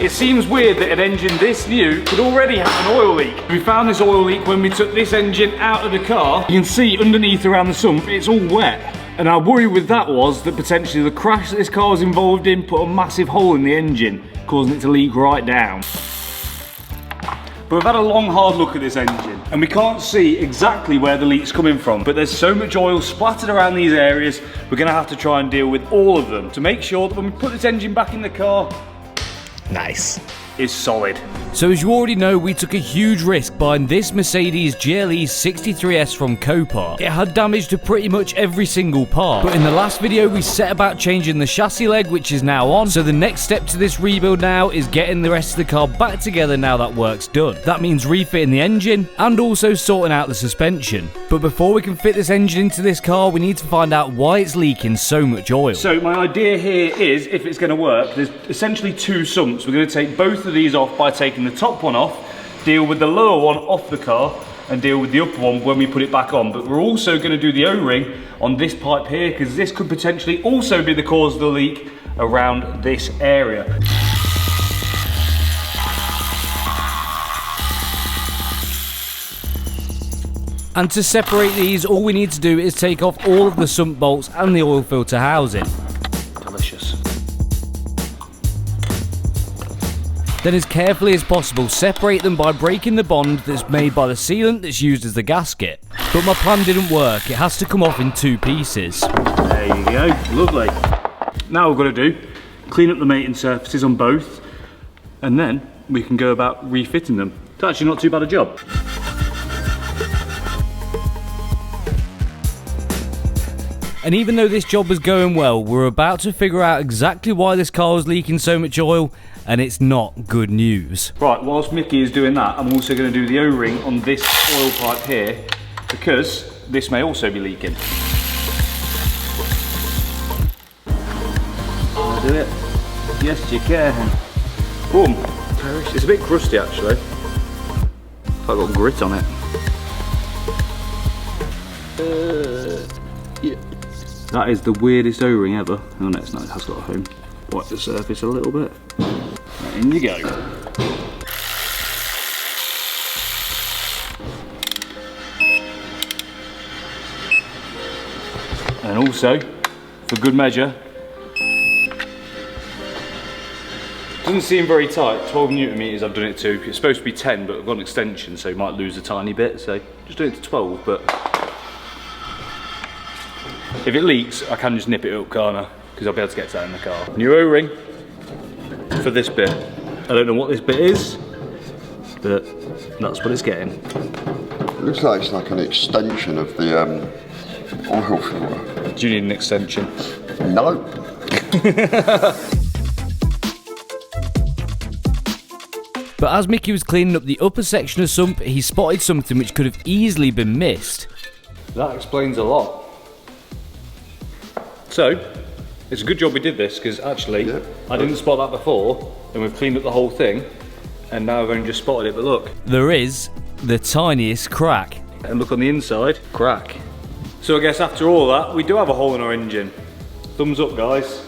It seems weird that an engine this new could already have an oil leak. We found this oil leak when we took this engine out of the car. You can see underneath around the sump, it's all wet. And our worry with that was that potentially the crash that this car was involved in put a massive hole in the engine, causing it to leak right down. But we've had a long hard look at this engine and we can't see exactly where the leak's coming from, but there's so much oil splattered around these areas, we're gonna have to try and deal with all of them to make sure that when we put this engine back in the car, nice, is solid. So as you already know, we took a huge risk buying this Mercedes GLE63S from Copart. It had damage to pretty much every single part, but in the last video we set about changing the chassis leg, which is now on. So the next step to this rebuild now is getting the rest of the car back together now that work's done. That means refitting the engine and also sorting out the suspension. But before we can fit this engine into this car, we need to find out why it's leaking so much oil. So my idea here is, if it's going to work, there's essentially two sumps. We're going to take both of these off by taking the top one off, deal with the lower one off the car, and deal with the upper one when we put it back on. But we're also going to do the O-ring on this pipe here, because this could potentially also be the cause of the leak around this area. And to separate these, all we need to do is take off all of the sump bolts and the oil filter housing. Delicious. Then as carefully as possible, separate them by breaking the bond that's made by the sealant that's used as the gasket. But my plan didn't work, it has to come off in two pieces. There you go, lovely. Now what we're going to do, clean up the mating surfaces on both, and then we can go about refitting them. It's actually not too bad a job. And even though this job was going well, we're about to figure out exactly why this car was leaking so much oil, and it's not good news. Right, whilst Mickey is doing that, I'm also going to do the O-ring on this oil pipe here, because this may also be leaking. Can I do it? Yes, you can. Boom. It's a bit crusty actually. I've got grit on it. Yeah. That is the weirdest O-ring ever. Oh no, it's not, it has got a home. Wipe the surface a little bit. Right, in you go. And also, for good measure, doesn't seem very tight, 12 Newton meters I've done it to. It's supposed to be 10, but I've got an extension, so you might lose a tiny bit, so just do it to 12, but if it leaks, I can just nip it up, can't I? Because I'll be able to get to that in the car. New O-ring for this bit. I don't know what this bit is, but that's what it's getting. It looks like it's like an extension of the oil filter. Do you need an extension? No. But as Mickey was cleaning up the upper section of sump, he spotted something which could have easily been missed. That explains a lot. So, it's a good job we did this, because actually, I didn't spot that before, and we've cleaned up the whole thing, and now I've only just spotted it, but look. There is the tiniest crack. And look on the inside, crack. So I guess after all that, we do have a hole in our engine. Thumbs up, guys.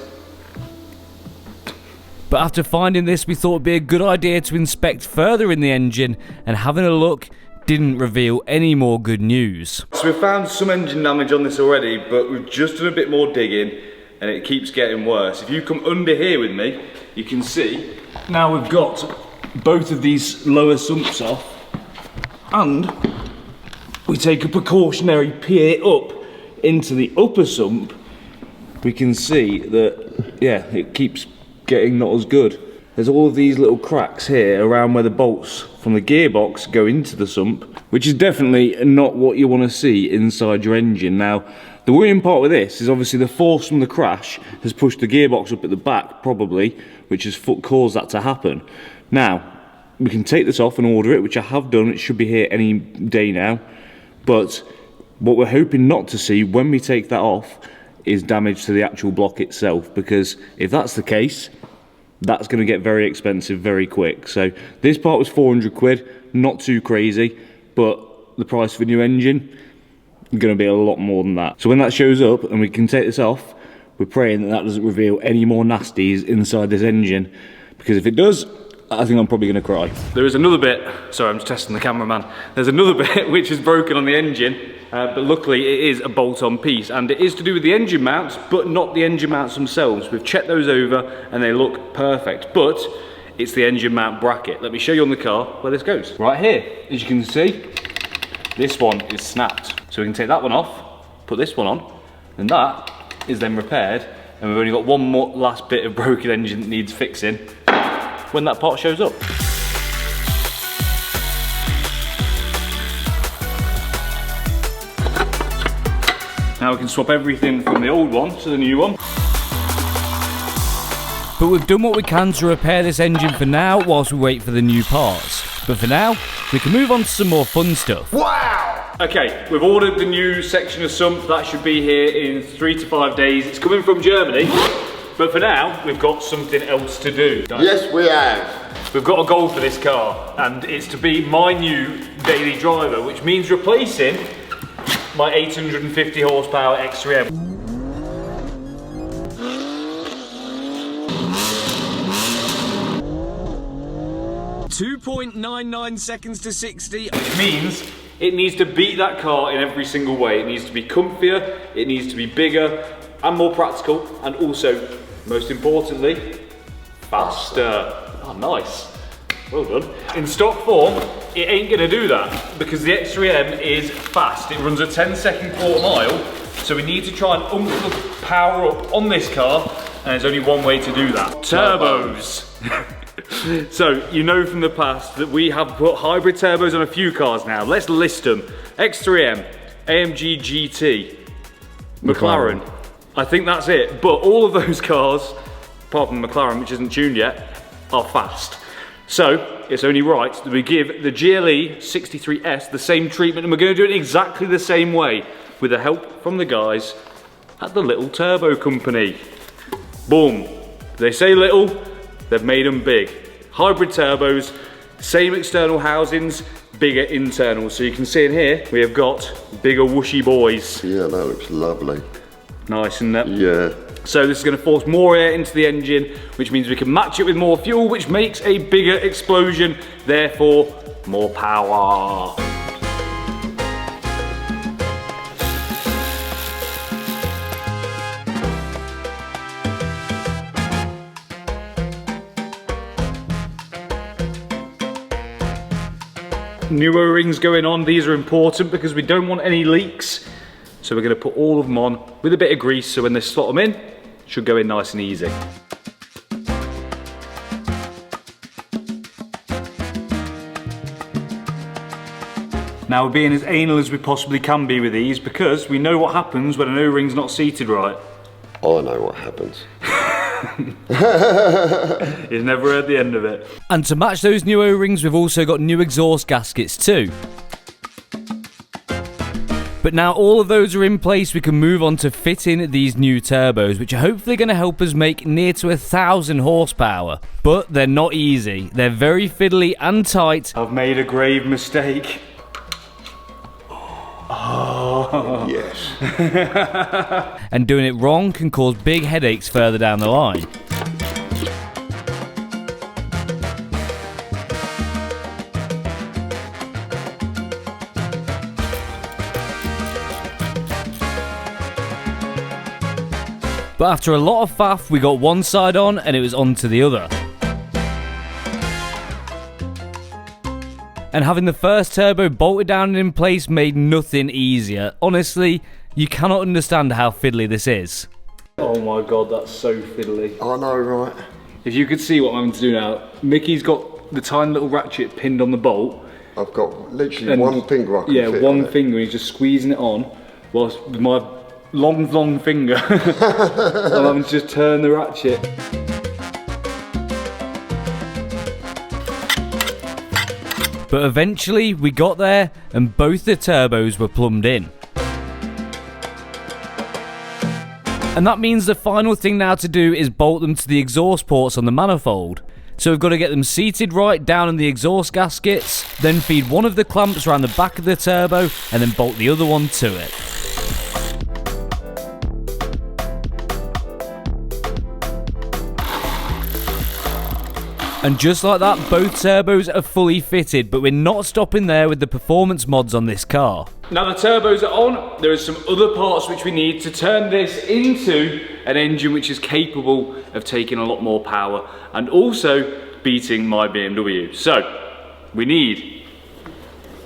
But after finding this, we thought it'd be a good idea to inspect further in the engine, and having a look didn't reveal any more good news. So we've found some engine damage on this already, but we've just done a bit more digging, and it keeps getting worse. If you come under here with me, you can see now we've got both of these lower sumps off, and we take a precautionary peer up into the upper sump, we can see that, yeah, it keeps getting not as good. There's all of these little cracks here around where the bolts from the gearbox go into the sump, which is definitely not what you want to see inside your engine. Now, the worrying part with this is obviously the force from the crash has pushed the gearbox up at the back, probably, which has caused that to happen. Now, we can take this off and order it, which I have done. It should be here any day now. But what we're hoping not to see when we take that off is damage to the actual block itself, because if that's the case, that's going to get very expensive very quick. So this part was 400 quid, not too crazy, but the price of a new engine is going to be a lot more than that. So when that shows up and we can take this off, we're praying that that doesn't reveal any more nasties inside this engine, because if it does, I think I'm probably going to cry. There is another bit, sorry I'm just testing the cameraman, there's another bit which is broken on the engine, but luckily it is a bolt-on piece, and it is to do with the engine mounts, but not the engine mounts themselves. We've checked those over and they look perfect, but it's the engine mount bracket. Let me show you on the car where this goes. Right here, as you can see, this one is snapped. So we can take that one off, put this one on, and that is then repaired, and we've only got one more last bit of broken engine that needs fixing when that part shows up. Now we can swap everything from the old one to the new one. But we've done what we can to repair this engine for now whilst we wait for the new parts. But for now, we can move on to some more fun stuff. Wow! Okay, we've ordered the new section of sump. That should be here in 3 to 5 days. It's coming from Germany. But for now, we've got something else to do. Yes, we have. We've got a goal for this car, and it's to be my new daily driver, which means replacing my 850 horsepower X3M. 2.99 seconds to 60. Which means it needs to beat that car in every single way. It needs to be comfier, it needs to be bigger and more practical, and also, most importantly, faster. Oh, nice. Well done. In stock form, it ain't gonna do that because the X3M is fast. It runs a 10-second quarter mile, so we need to try and ump the power up on this car, and there's only one way to do that. Turbos. So, you know from the past that we have put hybrid turbos on a few cars now. Let's list them. X3M, AMG GT, McLaren. I think that's it. But all of those cars, apart from the McLaren, which isn't tuned yet, are fast. So, it's only right that we give the GLE63S the same treatment, and we're going to do it exactly the same way with the help from the guys at the Little Turbo Company. Boom. They say little, they've made them big. Hybrid turbos, same external housings, bigger internals. So you can see in here, we have got bigger whooshy boys. Yeah, that looks lovely. Nice, isn't it? Yeah. So this is going to force more air into the engine, which means we can match it with more fuel, which makes a bigger explosion, therefore more power. New O-rings going on. These are important because we don't want any leaks. So we're going to put all of them on with a bit of grease, so when they slot them in, it should go in nice and easy. Now we're being as anal as we possibly can be with these because we know what happens when an O-ring's not seated right. I know what happens. He's never heard the end of it. And to match those new O-rings, we've also got new exhaust gaskets too. But now all of those are in place, we can move on to fitting these new turbos, which are hopefully going to help us make near to 1,000 horsepower. But they're not easy. They're very fiddly and tight. I've made a grave mistake. Oh. Yes. And doing it wrong can cause big headaches further down the line. But after a lot of faff, we got one side on and it was on to the other. And having the first turbo bolted down and in place made nothing easier. Honestly, you cannot understand how fiddly this is. Oh my god, that's so fiddly. I know, right? If you could see what I'm having to do now, Mickey's got the tiny little ratchet pinned on the bolt. I've got literally one finger I can fit one on it. finger, and he's just squeezing it on, whilst with my long finger, I'm having to just turn the ratchet. But eventually we got there and both the turbos were plumbed in. And that means the final thing now to do is bolt them to the exhaust ports on the manifold. So we've got to get them seated right down in the exhaust gaskets, then feed one of the clamps around the back of the turbo and then bolt the other one to it. And just like that, both turbos are fully fitted, but we're not stopping there with the performance mods on this car. Now the turbos are on, there are some other parts which we need to turn this into an engine which is capable of taking a lot more power and also beating my BMW. So, we need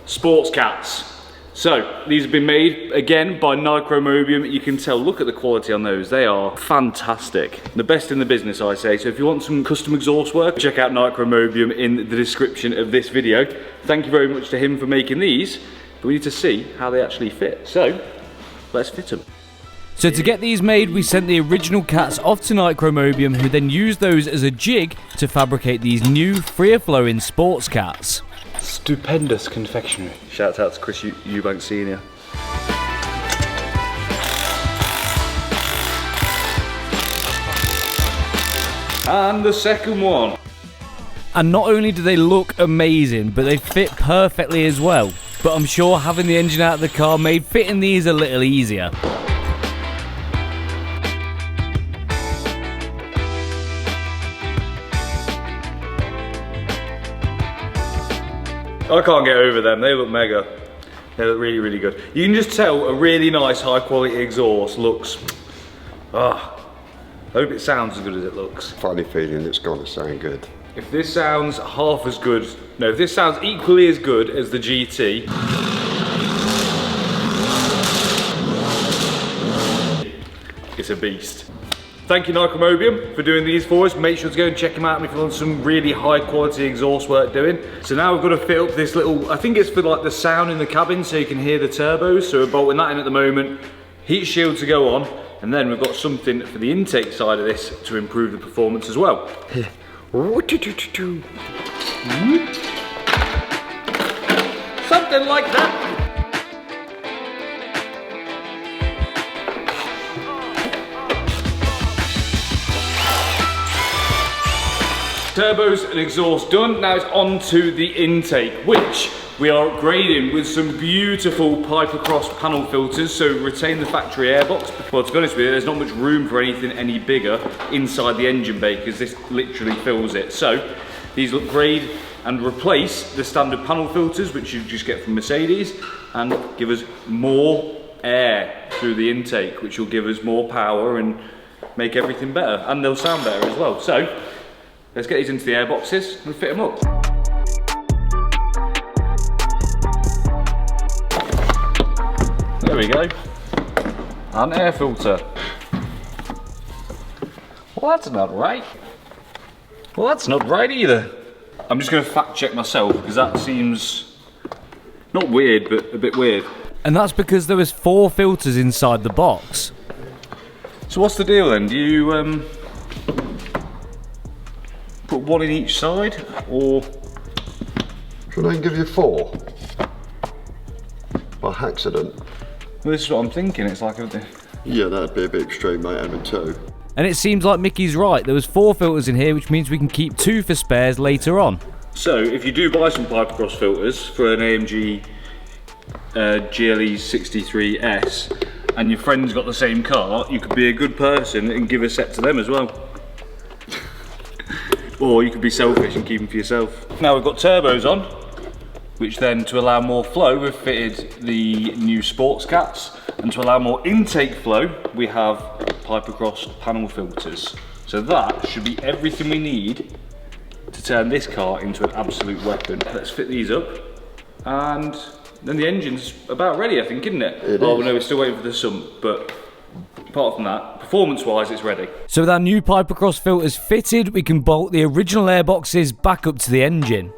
sports cats. So, these have been made, again, by Nicromobeum. You can tell, look at the quality on those. They are fantastic. The best in the business, I say. So if you want some custom exhaust work, check out Nicromobeum in the description of this video. Thank you very much to him for making these. But we need to see how they actually fit. So, let's fit them. So to get these made, we sent the original cats off to Nicromobeum, who then used those as a jig to fabricate these new freer-flowing sports cats. Stupendous confectionery. Shout out to Chris Eubank Senior. And the second one. And not only do they look amazing, but they fit perfectly as well. But I'm sure having the engine out of the car made fitting these a little easier. I can't get over them, they look mega. They look really, really good. You can just tell a really nice high quality exhaust looks, I hope it sounds as good as it looks. Funny feeling it's gonna sound good. If this sounds half as good, no, if this sounds equally as good as the GT, it's a beast. Thank you Nicromobeum for doing these for us. Make sure to go and check them out if you want some really high quality exhaust work doing. So now we've got to fit up this little, I think it's for like the sound in the cabin so you can hear the turbos. So we're bolting that in at the moment. Heat shield to go on. And then we've got something for the intake side of this to improve the performance as well. Something like that. Turbos and exhaust done. Now it's on to the intake, which we are upgrading with some beautiful Piper Cross panel filters, so retain the factory airbox. Well, to be honest with you, there's not much room for anything any bigger inside the engine bay because this literally fills it. So these upgrade and replace the standard panel filters, which you just get from Mercedes, and give us more air through the intake, which will give us more power and make everything better, and they'll sound better as well. So let's get these into the airboxes and fit them up. There we go. An air filter. Well, that's not right. Well, that's not right either. I'm just going to fact check myself because that seems not weird, but a bit weird. And that's because there was 4 filters inside the box. So what's the deal then? Do you put one in each side, or? Should I give you 4? By accident. Well, this is what I'm thinking. It's like a... Yeah, that'd be a bit extreme, mate, having 2. And it seems like Mickey's right, there was 4 filters in here, which means we can keep 2 for spares later on. So if you do buy some Piper Cross filters for an AMG GLE63S and your friend's got the same car, you could be a good person and give a set to them as well. Or you could be selfish and keep them for yourself. Now we've got turbos on, which then, to allow more flow, we've fitted the new sports cats, and to allow more intake flow, we have Piper Cross panel filters. So that should be everything we need to turn this car into an absolute weapon. Let's fit these up, and then the engine's about ready, I think, isn't it? Oh no, we're still waiting for the sump, but apart from that, performance-wise, it's ready. So with our new Piper Cross filters fitted, we can bolt the original airboxes back up to the engine.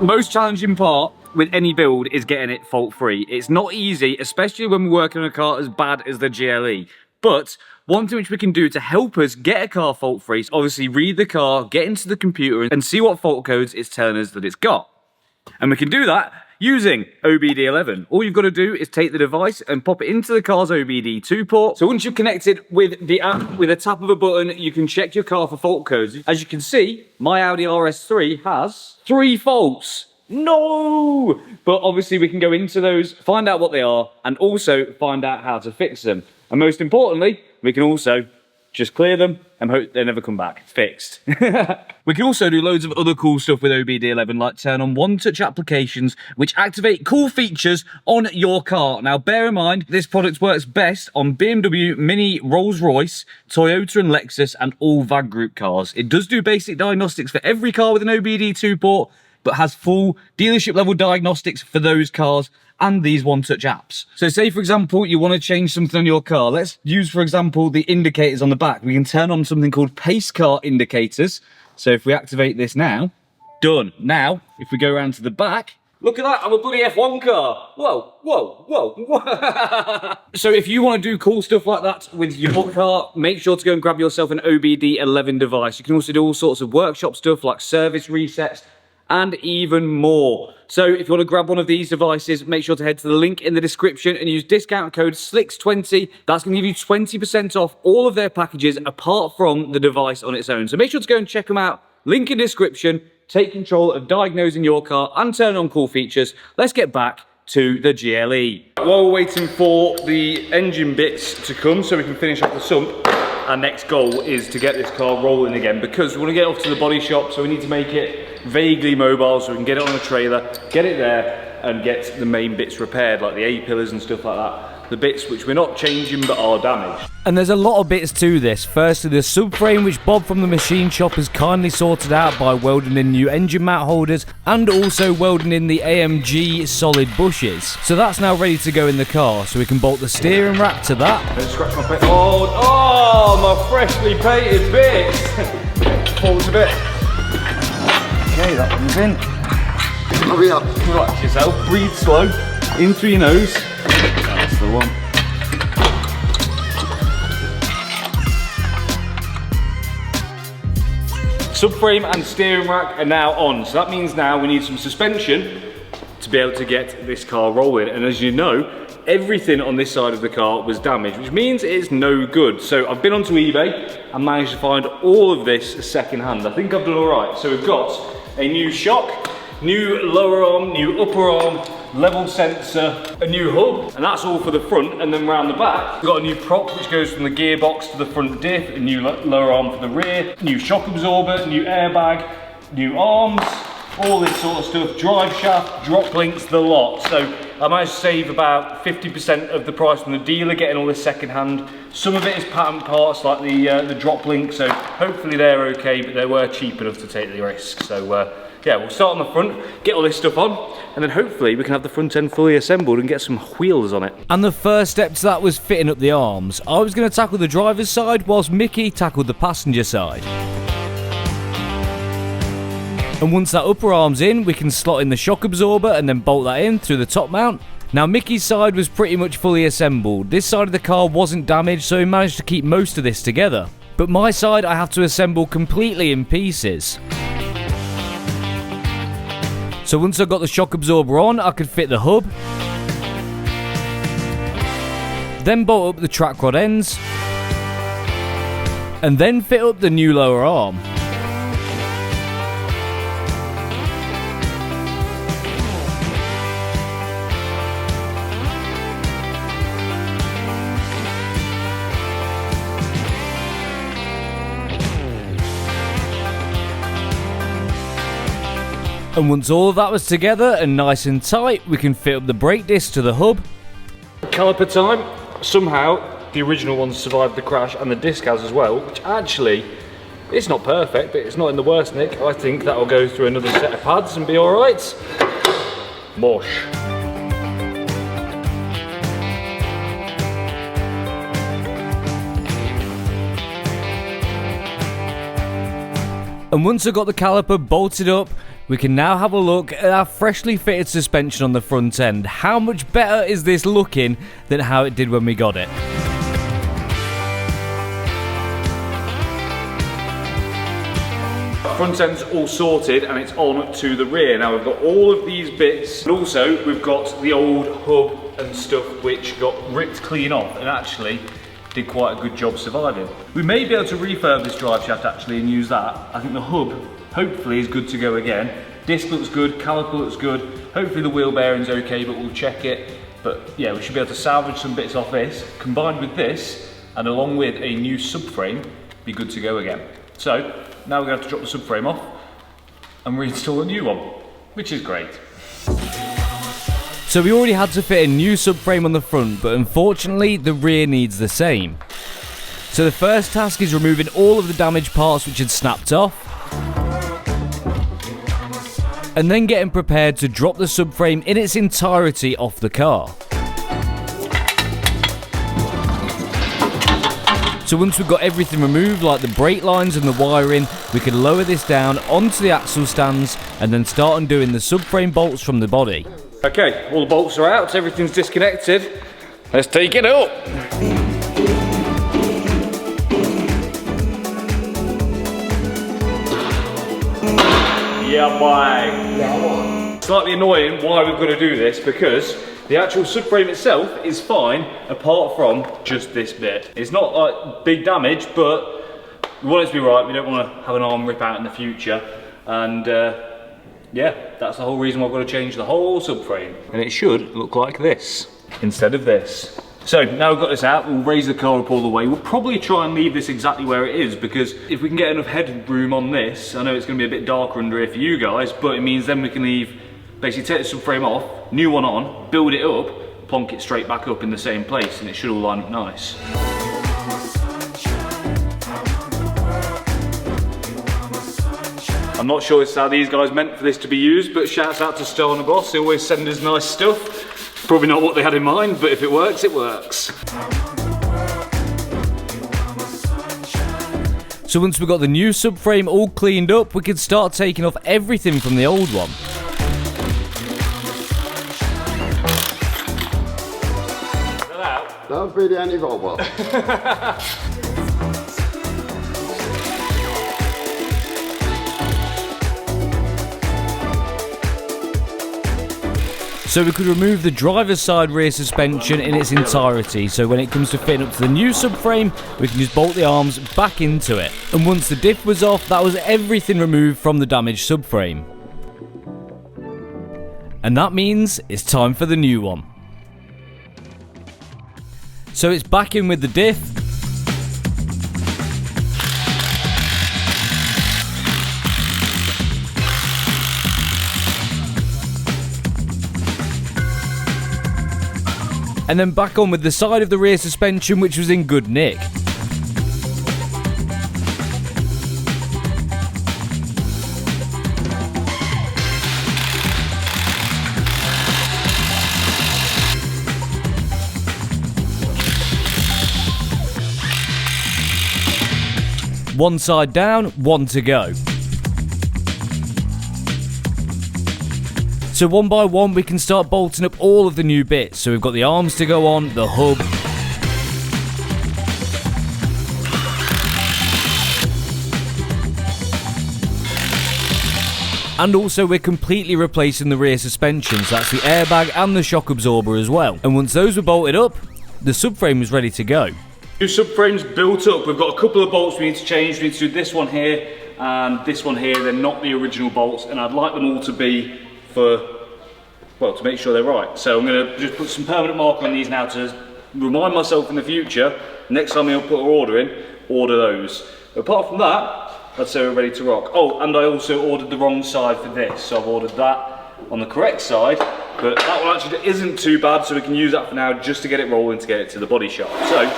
Most challenging part with any build is getting it fault-free. It's not easy, especially when we're working on a car as bad as the GLE. But one thing which we can do to help us get a car fault-free is obviously read the car, get into the computer and see what fault codes it's telling us that it's got. And we can do that using OBD11. All you've got to do is take the device and pop it into the car's OBD2 port. So once you've connected with the app, with a tap of a button, you can check your car for fault codes. As you can see, my Audi RS3 has 3 faults. No! But obviously we can go into those, find out what they are, and also find out how to fix them. And most importantly, we can also just clear them and hope they never come back. Fixed. We can also do loads of other cool stuff with OBD11, like turn on one-touch applications, which activate cool features on your car. Now, bear in mind, this product works best on BMW, Mini, Rolls-Royce, Toyota and Lexus, and all VAG Group cars. It does do basic diagnostics for every car with an OBD2 port, but has full dealership-level diagnostics for those cars and these one-touch apps. So say, for example, you want to change something on your car. Let's use, for example, the indicators on the back. We can turn on something called pace car indicators. So if we activate this now, done. Now, if we go around to the back, look at that, I'm a bloody F1 car. Whoa, whoa, whoa, whoa. So if you want to do cool stuff like that with your car, make sure to go and grab yourself an OBD11 device. You can also do all sorts of workshop stuff like service resets, and even more. So if you want to grab one of these devices, make sure to head to the link in the description and use discount code SLIX20. That's going to give you 20% off all of their packages apart from the device on its own. So make sure to go and check them out. Link in description. Take control of diagnosing your car and turn on cool features. Let's get back to the GLE. While we're waiting for the engine bits to come so we can finish off the sump, our next goal is to get this car rolling again, because we want to get off to the body shop, so we need to make it vaguely mobile so we can get it on a trailer, get it there and get the main bits repaired, like the A-pillars and stuff like that. The bits which we're not changing but are damaged. And there's a lot of bits to this. Firstly, the subframe, which Bob from the machine shop has kindly sorted out by welding in new engine mount holders and also welding in the AMG solid bushes. So that's now ready to go in the car, so we can bolt the steering rack to that. Don't scratch my paint. Oh, my freshly painted bits. Forward a bit. Okay, that one's in. Hurry up. Relax yourself, breathe slow, in through your nose. That's the one. Subframe and steering rack are now on, so that means now we need some suspension to be able to get this car rolling. And as you know, everything on this side of the car was damaged, which means it's no good. So I've been onto eBay and managed to find all of this second hand. I think I've done all right. So we've got a new shock, new lower arm, new upper arm, level sensor, a new hub, and that's all for the front. And then round the back, we've got a new prop which goes from the gearbox to the front diff, a new lower arm for the rear, new shock absorber, new airbag, new arms, all this sort of stuff, drive shaft, drop links, the lot. So I managed to save about 50% of the price from the dealer getting all this second hand. Some of it is patent parts like the drop link, so hopefully they're okay, but they were cheap enough to take the risk. So yeah, we'll start on the front, get all this stuff on, and then hopefully we can have the front end fully assembled and get some wheels on it. And the first step to that was fitting up the arms. I was going to tackle the driver's side whilst Mickey tackled the passenger side. And once that upper arm's in, we can slot in the shock absorber and then bolt that in through the top mount. Now Mickey's side was pretty much fully assembled. This side of the car wasn't damaged, so he managed to keep most of this together. But my side I have to assemble completely in pieces. So once I got the shock absorber on, I could fit the hub, then bolt up the track rod ends, and then fit up the new lower arm. And once all of that was together and nice and tight, we can fit up the brake disc to the hub. Caliper time. Somehow the original one survived the crash and the disc has as well, which actually, it's not perfect, but it's not in the worst nick. I think that'll go through another set of pads and be alright. Mosh. And once I got the caliper bolted up, we can now have a look at our freshly fitted suspension on the front end. How much better is this looking than how it did when we got it? front end's all sorted and it's on to the rear. Now we've got all of these bits, and also we've got the old hub and stuff which got ripped clean off and actually did quite a good job surviving. We may be able to refurb this drive shaft actually and use that. I think the hub hopefully is good to go again. Disc looks good, caliper looks good. Hopefully the wheel bearing's okay, but we'll check it. But yeah, we should be able to salvage some bits off this, combined with this, and along with a new subframe, be good to go again. So now we're going to have to drop the subframe off and reinstall a new one, which is great. So we already had to fit a new subframe on the front, but unfortunately the rear needs the same. So the first task is removing all of the damaged parts which had snapped off, and then getting prepared to drop the subframe in its entirety off the car. So once we've got everything removed, like the brake lines and the wiring, we can lower this down onto the axle stands and then start undoing the subframe bolts from the body. Okay, all the bolts are out, everything's disconnected. Let's take it up. Yeah, boy. Slightly annoying why we've got to do this, because the actual subframe itself is fine apart from just this bit. It's not like big damage, but we want it to be right. We don't want to have an arm rip out in the future. And yeah, that's the whole reason why I've got to change the whole subframe. And it should look like this instead of this. So now we've got this out, we'll raise the car up all the way. We'll probably try and leave this exactly where it is, because if we can get enough headroom on this, I know it's going to be a bit darker under here for you guys, but it means then we can leave, basically take the subframe off, new one on, build it up, plonk it straight back up in the same place, and it should all line up nice. I'm not sure it's how these guys meant for this to be used, but shouts out to Star Boss, they always send us nice stuff. Probably not what they had in mind, but if it works, it works. So once we've got the new subframe all cleaned up, we can start taking off everything from the old one. That would be the anti-robot. So we could remove the driver's side rear suspension in its entirety, so when it comes to fitting up to the new subframe, we can just bolt the arms back into it. And once the diff was off, that was everything removed from the damaged subframe. And that means it's time for the new one. So it's back in with the diff. And then back on with the side of the rear suspension, which was in good nick. One side down, one to go. So one by one we can start bolting up all of the new bits. So we've got the arms to go on, the hub, and also we're completely replacing the rear suspension, so that's the airbag and the shock absorber as well. And once those were bolted up, the subframe was ready to go. New subframe's built up. We've got a couple of bolts we need to change. We need to do this one here and this one here. They're not the original bolts, and I'd like them all to be for, well, to make sure they're right. So I'm going to just put some permanent marker on these now to remind myself in the future, next time I'll put an order in, order those. But apart from that, I'd say we're ready to rock. Oh, and I also ordered the wrong side for this, so I've ordered that on the correct side, but that one actually isn't too bad, so we can use that for now just to get it rolling, to get it to the body shop. So,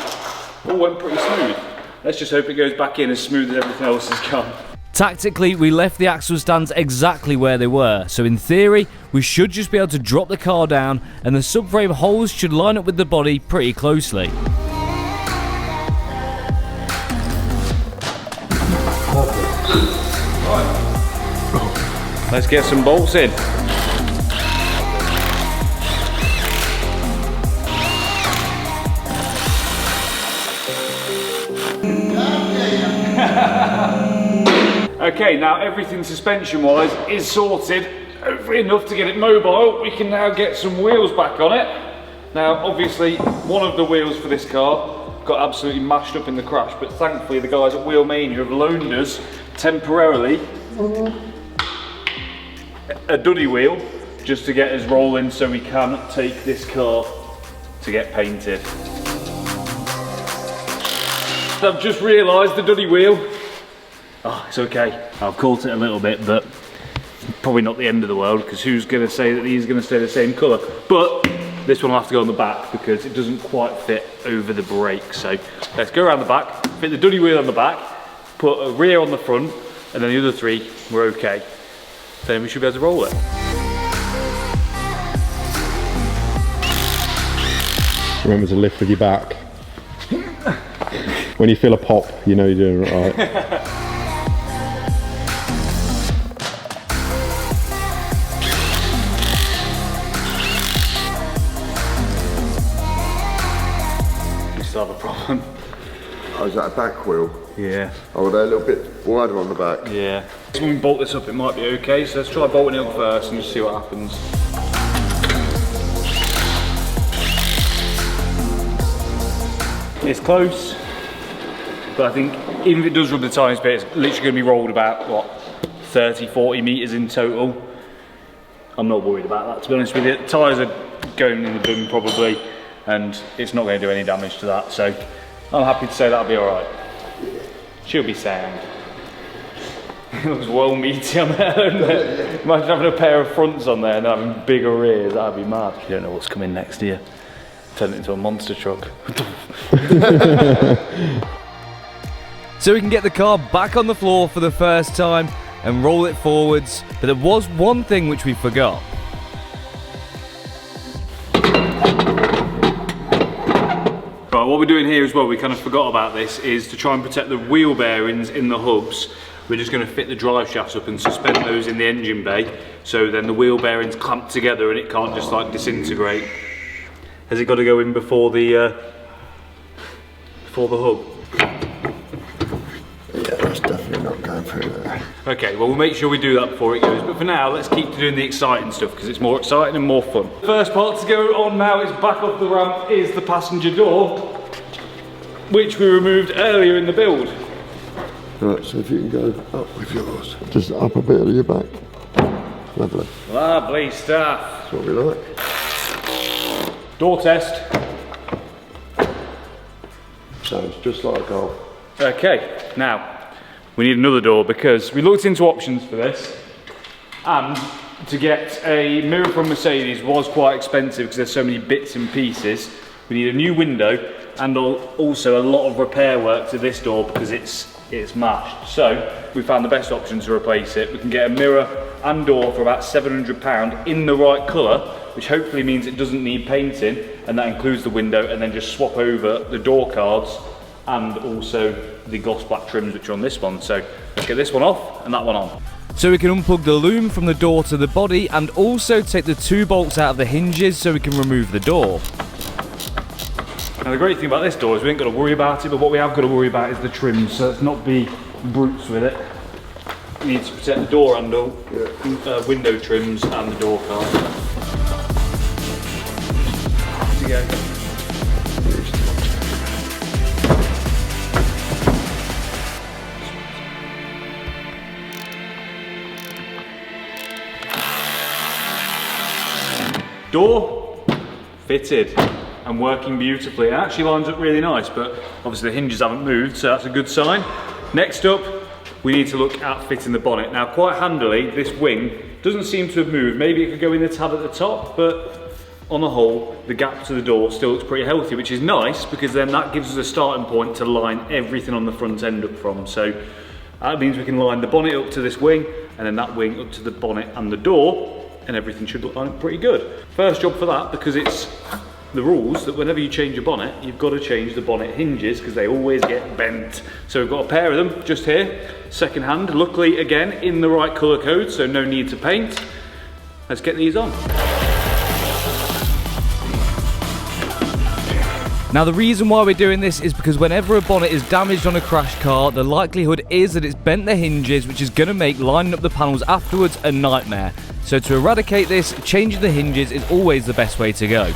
all went pretty smooth. Let's just hope it goes back in as smooth as everything else has gone. Tactically, we left the axle stands exactly where they were, so in theory, we should just be able to drop the car down and the subframe holes should line up with the body pretty closely. Let's get some bolts in. Okay, Okay, now everything suspension wise is sorted. Hopefully enough to get it mobile. We can now get some wheels back on it. Now obviously one of the wheels for this car got absolutely mashed up in the crash, but thankfully the guys at Wheelmania have loaned us temporarily a duddy wheel just to get us rolling so we can take this car to get painted. I've just realised the duddy wheel, oh, it's okay. I've caught it a little bit, but probably not the end of the world, because who's going to say that these are going to stay the same colour? But this one will have to go on the back because it doesn't quite fit over the brake. So let's go around the back, fit the duddy wheel on the back, put a rear on the front, and then the other three we're okay. Then we should be able to roll it. Remember to lift with your back. When you feel a pop, you know you're doing it right. We still have a problem. Oh, is that a back wheel? Yeah. Oh, they're a little bit wider on the back. Yeah. When we bolt this up, it might be okay. So let's try bolting it up first and just see what happens. It's close, but I think even if it does rub the tiniest bit, it's literally going to be rolled about, what, 30, 40 metres in total. I'm not worried about that, to be honest with you. The tyres are going in the bin probably, and it's not going to do any damage to that, so I'm happy to say that'll be alright. She'll be sound. It looks well meaty on there, doesn't it? Imagine having a pair of fronts on there and having bigger rears, that'd be mad. You don't know what's coming next year. Turn it into a monster truck. So we can get the car back on the floor for the first time and roll it forwards, but there was one thing which we forgot. Right, what we're doing here as well, we kind of forgot about this, is to try and protect the wheel bearings in the hubs. We're just going to fit the drive shafts up and suspend those in the engine bay, so then the wheel bearings clamp together and it can't just like disintegrate. Has it got to go in before the hub? Yeah, that's definitely not going through there. Okay, well we'll make sure we do that before it goes, but for now let's keep doing the exciting stuff because it's more exciting and more fun. The first part to go on now is back off the ramp is the passenger door, which we removed earlier in the build. Right, so if you can go up with yours, just up a bit of your back. Lovely. Lovely stuff. That's what we like. Door test. Sounds just like a golf. Okay, now we need another door because we looked into options for this, and to get a mirror from Mercedes was quite expensive because there's so many bits and pieces. We need a new window and also a lot of repair work to this door because it's mashed. So we found the best option to replace it. We can get a mirror and door for about £700 in the right colour, which hopefully means it doesn't need painting, and that includes the window, and then just swap over the door cards and also the gloss black trims which are on this one. So let's get this one off and that one on. So we can unplug the loom from the door to the body and also take the 2 bolts out of the hinges so we can remove the door. Now the great thing about this door is we ain't got to worry about it, but what we have got to worry about is the trims, so let's not be brutes with it. We need to protect the door handle, window trims and the door card. To go. Door fitted and working beautifully. It actually lines up really nice, but obviously the hinges haven't moved, so that's a good sign. Next up, we need to look at fitting the bonnet. Now, quite handily, this wing doesn't seem to have moved. Maybe it could go in the tab at the top, but on the whole, the gap to the door still looks pretty healthy, which is nice because then that gives us a starting point to line everything on the front end up from. So that means we can line the bonnet up to this wing and then that wing up to the bonnet and the door, and everything should look like pretty good. First job for that, because it's the rules that whenever you change your bonnet, you've got to change the bonnet hinges because they always get bent. So we've got a pair of them just here, second hand, luckily again in the right colour code, so no need to paint. Let's get these on. Now the reason why we're doing this is because whenever a bonnet is damaged on a crash car, the likelihood is that it's bent the hinges, which is going to make lining up the panels afterwards a nightmare. So to eradicate this, changing the hinges is always the best way to go.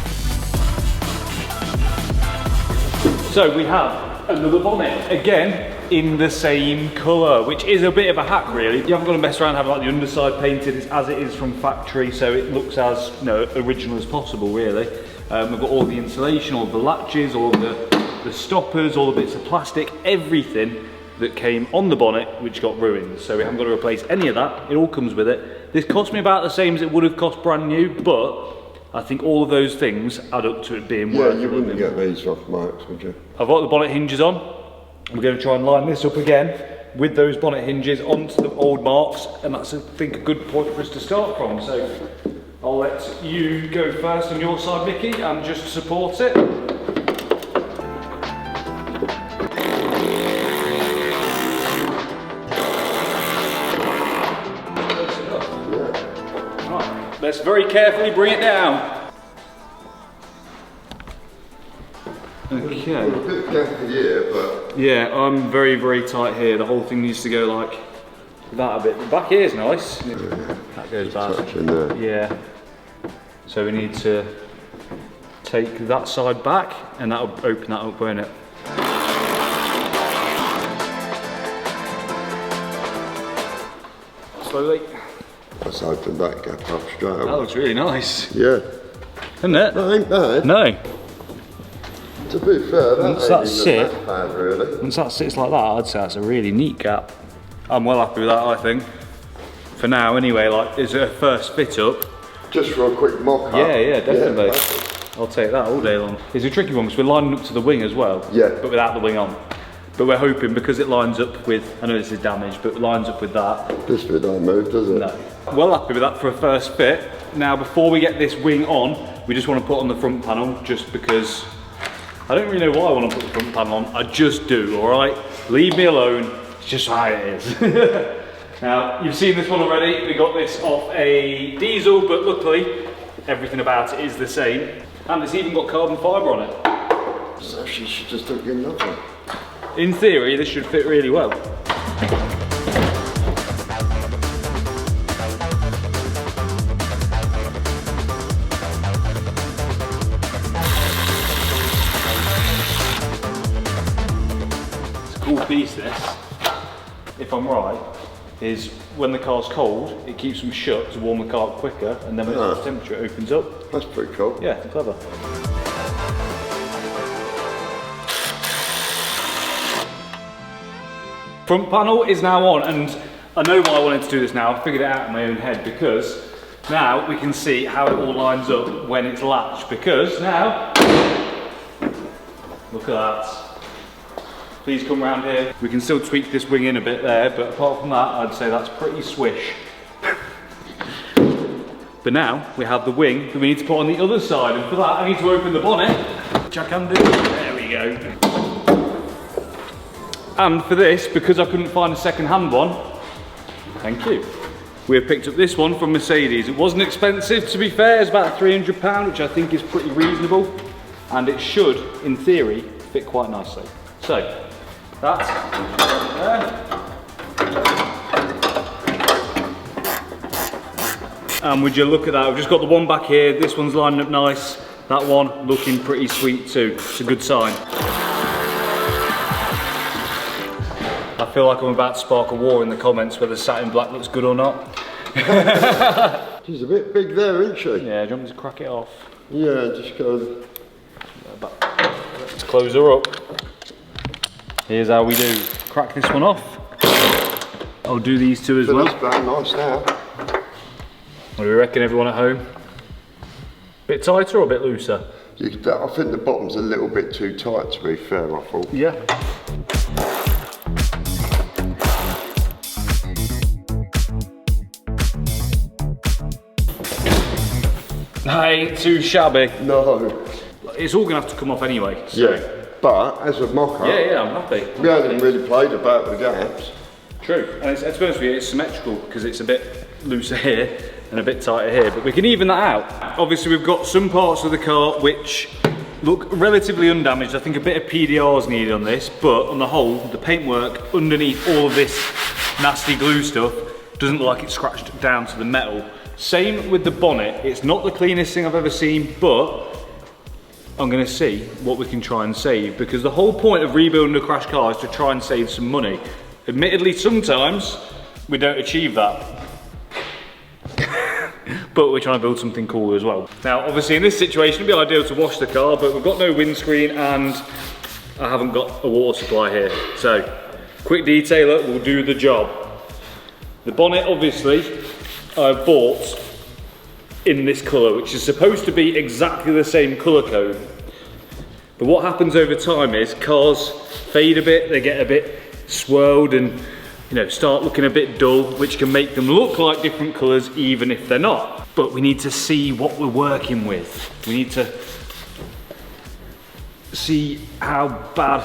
So we have another bonnet, again in the same colour, which is a bit of a hack really. You haven't got to mess around having like the underside painted, it's as it is from factory, so it looks as original as possible really. We've got all the insulation, all the latches, all the stoppers, all the bits of plastic, everything that came on the bonnet which got ruined. So we haven't got to replace any of that, it all comes with it. This cost me about the same as it would have cost brand new, but I think all of those things add up to it being worth it. Yeah, you wouldn't get these off Marks, would you? I've got the bonnet hinges on. We're going to try and line this up again with those bonnet hinges onto the old marks, and that's I think a good point for us to start from. So I'll let you go first on your side, Vicky, and just support it. Right, let's very carefully bring it down. Okay. We're a bit gappy here, but... Yeah, I'm very, very tight here. The whole thing needs to go like that a bit. The back here is nice. Yeah. That goes back. Touch in there. Yeah. So we need to take that side back, and that'll open that up, won't it? Slowly. Let's open that gap up straight away. That looks really nice. Yeah. Isn't it? That ain't bad. No. To be fair, Once that sit, really. once that sits like that, I'd say that's a really neat gap. I'm well happy with that, I think. For now, anyway, like, is it a first fit up? Just for a quick mock up. Yeah, definitely. Yeah, I'll take that all day long. It's a tricky one because we're lining up to the wing as well. Yeah. But without the wing on. But we're hoping because it lines up with, I know this is damaged, but it lines up with that. This bit don't move, does it? No. Well happy with that for a first fit. Now, before we get this wing on, we just want to put on the front panel just because I don't really know why I want to put the front panel on. I just do, all right? Leave me alone. It's just how it is. Now, you've seen this one already. We got this off a diesel, but luckily, everything about it is the same. And it's even got carbon fibre on it. So she should just don't get nothing. In theory, this should fit really well. It's a cool piece, this, if I'm right, is when the car's cold, it keeps them shut to warm the car up quicker, and then when it's temperature, it opens up. That's pretty cool. Yeah, clever. Front panel is now on, and I know why I wanted to do this now. I figured it out in my own head because now we can see how it all lines up when it's latched. Because now, look at that. Please come round here. We can still tweak this wing in a bit there, but apart from that, I'd say that's pretty swish. But now we have the wing that we need to put on the other side, and for that I need to open the bonnet, which I can do. There we go. And for this, because I couldn't find a second-hand one, thank you, we have picked up this one from Mercedes. It wasn't expensive, to be fair. It's about £300, which I think is pretty reasonable, and it should, in theory, fit quite nicely. So, that's there. And would you look at that, we've just got the one back here, this one's lining up nice, that one looking pretty sweet too. It's a good sign. I feel like I'm about to spark a war in the comments whether satin black looks good or not. She's a bit big there, isn't she? Yeah, do you want me to crack it off? Yeah, just go. Let's close her up. Here's how we do. Crack this one off. I'll do these two as well. That's very nice now. What do we reckon, everyone at home? Bit tighter or a bit looser? I think the bottom's a little bit too tight, to be fair, I thought. Yeah. That ain't too shabby. No. It's all gonna have to come off anyway. So. Yeah, but as a mock-up, Yeah, I'm happy. we haven't really played about with the gaps. True, and to be honest with you, it's symmetrical because it's a bit looser here and a bit tighter here, but we can even that out. Obviously we've got some parts of the car which look relatively undamaged. I think a bit of PDR is needed on this, but on the whole, the paintwork underneath all of this nasty glue stuff doesn't look like it's scratched down to the metal. Same with the bonnet. It's not the cleanest thing I've ever seen, but I'm gonna see what we can try and save, because the whole point of rebuilding a crash car is to try and save some money. Admittedly, sometimes we don't achieve that. But we're trying to build something cooler as well. Now, obviously in this situation, it'd be ideal to wash the car, but we've got no windscreen and I haven't got a water supply here. So, quick detailer will do the job. The bonnet, obviously, I bought in this colour, which is supposed to be exactly the same colour code. But what happens over time is cars fade a bit, they get a bit swirled and start looking a bit dull, which can make them look like different colours even if they're not. But we need to see what we're working with. We need to see how bad,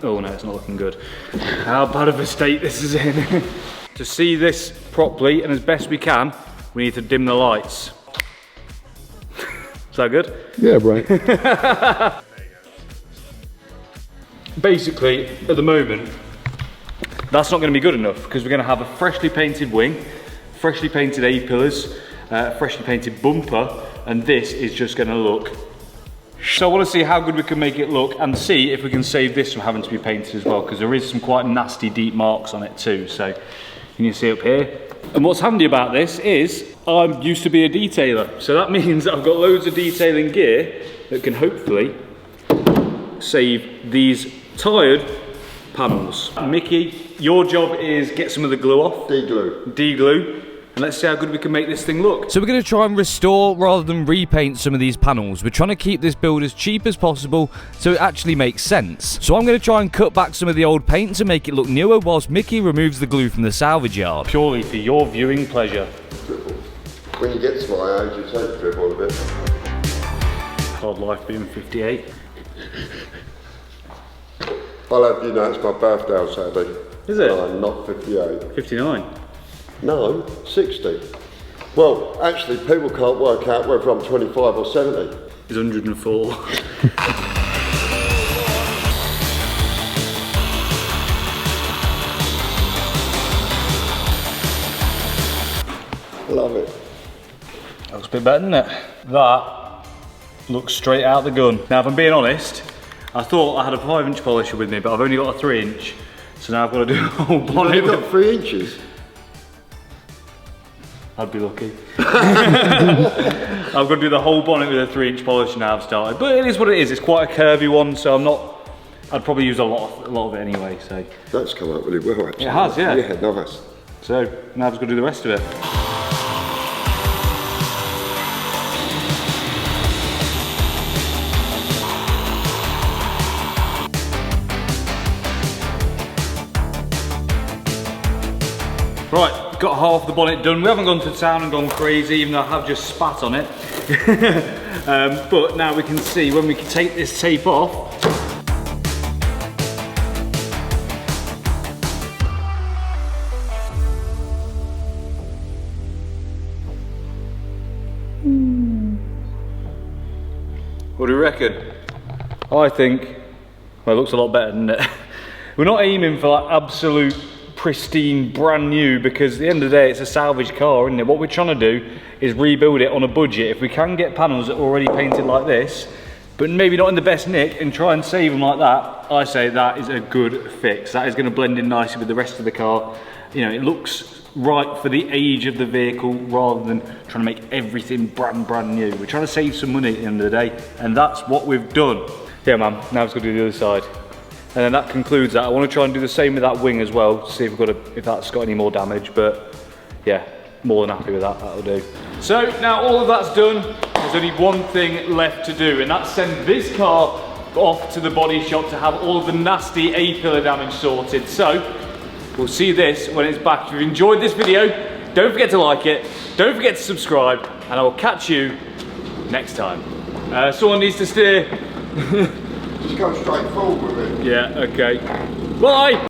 oh no, it's not looking good, how bad of a state this is in. To see this properly and as best we can, we need to dim the lights. Is that good? Yeah, right. Basically, at the moment, that's not going to be good enough, because we're going to have a freshly painted wing, freshly painted A-pillars, freshly painted bumper, and this is just going to look. So I want to see how good we can make it look and see if we can save this from having to be painted as well, because there is some quite nasty deep marks on it too. So can you see up here? And what's handy about this is I used to be a detailer, so that means I've got loads of detailing gear that can hopefully save these tired panels. Mickey, your job is get some of the glue off. De-glue. De-glue. And let's see how good we can make this thing look. So we're going to try and restore rather than repaint some of these panels. We're trying to keep this build as cheap as possible so it actually makes sense. So I'm going to try and cut back some of the old paint to make it look newer, whilst Mickey removes the glue from the salvage yard. Purely for your viewing pleasure. When you get to my age, you take dribble a bit. Hard life being 58. I'll have you know it's my birthday on Saturday. Is it? I'm not 58. 59. No, 60. Well, actually, people can't work out whether I'm 25 or 70. He's 104. Love it. Looks a bit better, doesn't it? That looks straight out the gun. Now, if I'm being honest, I thought I had a 5-inch polisher with me, but I've only got a 3-inch. So now I've got to do a whole bonnet. You've got 3 inches? I'd be lucky. I've got to do the whole bonnet with a 3-inch polisher now I've started. But it is what it is. It's quite a curvy one, so I'd probably use a lot of it anyway. So That's come out really well, actually. It has, yeah. Yeah, nice. So now I've just got to do the rest of it. Right, got half the bonnet done. We haven't gone to town and gone crazy, even though I have just spat on it. But now we can see when we can take this tape off. What do you reckon? I think, well, it looks a lot better, doesn't it? We're not aiming for like absolute pristine brand new, because at the end of the day it's a salvage car, isn't it? What we're trying to do is rebuild it on a budget. If we can get panels that are already painted like this, but maybe not in the best nick, and try and save them like that, I say that is a good fix. That is going to blend in nicely with the rest of the car. You know, it looks right for the age of the vehicle rather than trying to make everything brand new. We're trying to save some money at the end of the day, and that's what we've done. Yeah man, now it's got to do the other side. And then that concludes that. I want to try and do the same with that wing as well, to see if if that's got any more damage, but yeah, more than happy with that, that'll do. So now all of that's done, there's only one thing left to do, and that's send this car off to the body shop to have all of the nasty A-pillar damage sorted. So, we'll see this when it's back. If you've enjoyed this video, don't forget to like it, don't forget to subscribe, and I will catch you next time. Someone needs to steer. Just go straight forward with it. Yeah, okay. Bye!